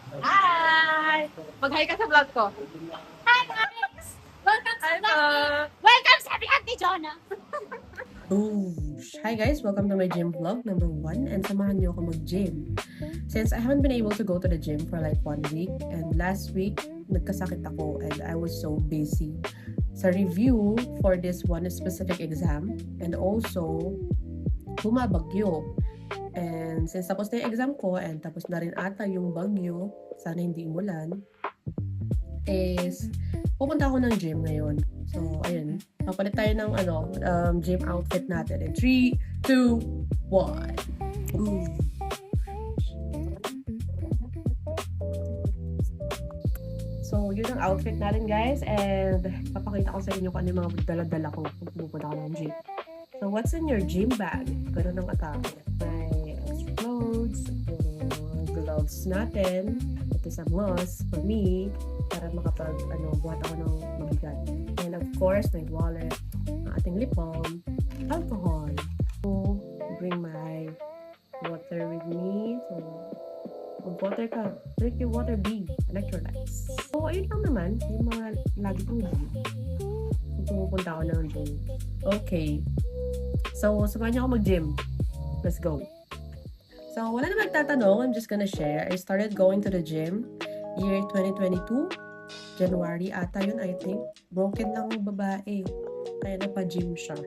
Hi! Mag-hi ka sa vlog ko. Hi guys! Welcome sa Hi po! vlog! Welcome sa vlog ni Jonah! Boosh! Hi guys! Welcome to my gym vlog number 1 and samahan niyo ako mag-gym. Since I haven't been able to go to the gym for like 1 week and last week, nagkasakit ako and I was so busy sa review for this one specific exam and also bumabagyo. And since tapos na yung exam ko and tapos na rin ata yung bagyo, sana hindi umulan, is pupunta ako ng gym ngayon. So, ayun. Papalit tayo ng gym outfit natin. In 3, 2, 1. Ooh. So, yun ang outfit natin, guys. And papakita ko sa inyo kung ano yung mga dala-dala ko kung pupunta ako ng gym. So, what's in your gym bag? Ganun ang atake. May extra clothes, yung gloves natin. It is a must for me para buhat ako ng mabigat. And of course, my wallet, ang ating lip balm, alcohol. So, bring my water with me. So, mag-water ka. Drink your water, B. Electrolytes. So, ayun lang naman. Yung mga lagi kong gym. Kung pumupunta ako ng gym. Okay. So, samahan niyo ako mag-gym. Let's go. So, wala na magtatanong. I'm just gonna share. I started going to the gym year 2022. January ata yun, I think. Broken lang ang babae. Kaya napa-gym siya.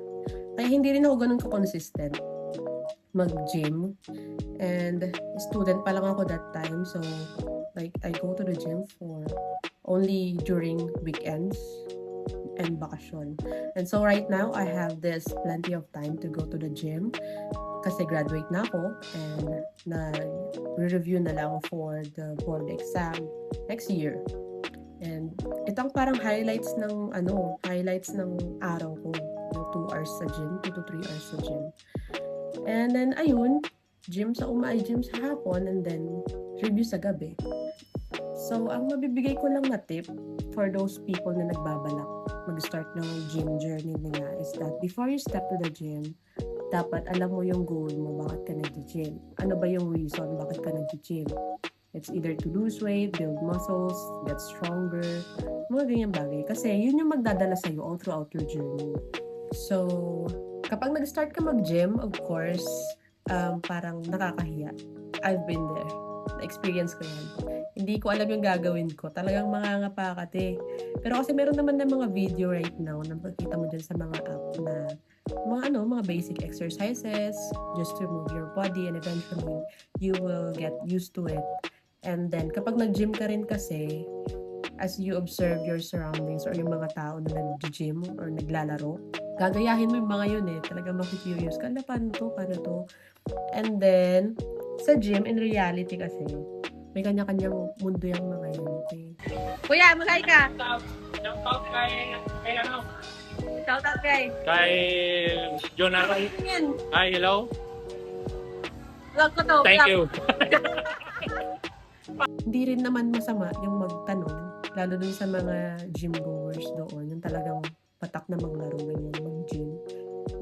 Kaya hindi rin ako ganun ka-consistent mag-gym. And student pa lang ako that time. So, like, I go to the gym for only during weekends and bakasyon. And so right now, I have this plenty of time to go to the gym kasi graduate na ako and na-review na lang for the board exam next year. And itong parang highlights ng araw ko. Yung 2 hours sa gym, 2 to 3 hours sa gym. And then, ayun, gym sa hapon and then review sa gabi. So, ang mabibigay ko lang na tip for those people na nagbabalak mag-start ng gym journey nila is that before you step to the gym, dapat alam mo yung goal mo, bakit ka nag-gym. Ano ba yung reason bakit ka nag-gym? It's either to lose weight, build muscles, get stronger, mga ganyan bagay. Kasi yun yung magdadala sa'yo all throughout your journey. So, kapag nag-start ka mag-gym, of course, parang nakakahiya. I've been there. Na-experience ko yan. Hindi ko alam yung gagawin ko. Talagang mangangapakat eh. Pero kasi meron naman na mga video right now na makikita mo dyan sa mga app na mga basic exercises just to move your body and eventually you will get used to it. And then, kapag nag-gym ka rin kasi, as you observe your surroundings or yung mga tao na nag-gym or naglalaro, gagayahin mo yung mga yun eh. Talagang makikurious ka, paano to? And then, sa gym, in reality kasi, may kanya-kanyang mundo yung mga yun. Okay? Kuya, mag-hi ka. Shout out kay Shout out kay. Jonah. Yan. Hi, hello. Vlog ko to. Thank vlog. you. Hindi rin naman masama yung magtanong, lalo dun sa mga gym goers doon, yung talagang patak na maglaro, ganyan, mag-gym.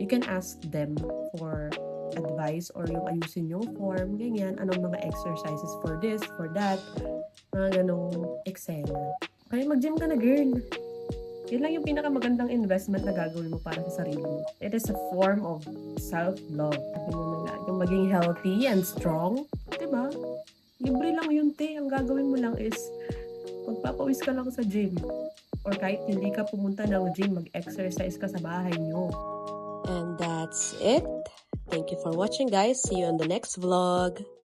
You can ask them for advice or yung ayusin yung form, ganyan, anong mga exercises for this, for that, mga ganong eksena. Kaya mag-gym ka na, girl. Yun lang yung pinakamagandang investment na gagawin mo para sa sarili mo. It is a form of self-love. Sabi mo na, yung maging healthy and strong, diba? Libre lang yun, te. Ang gagawin mo lang is magpapawis ka lang sa gym. Or kahit hindi ka pumunta ng gym, mag-exercise ka sa bahay nyo. And that's it. Thank you for watching, guys. See you on the next vlog.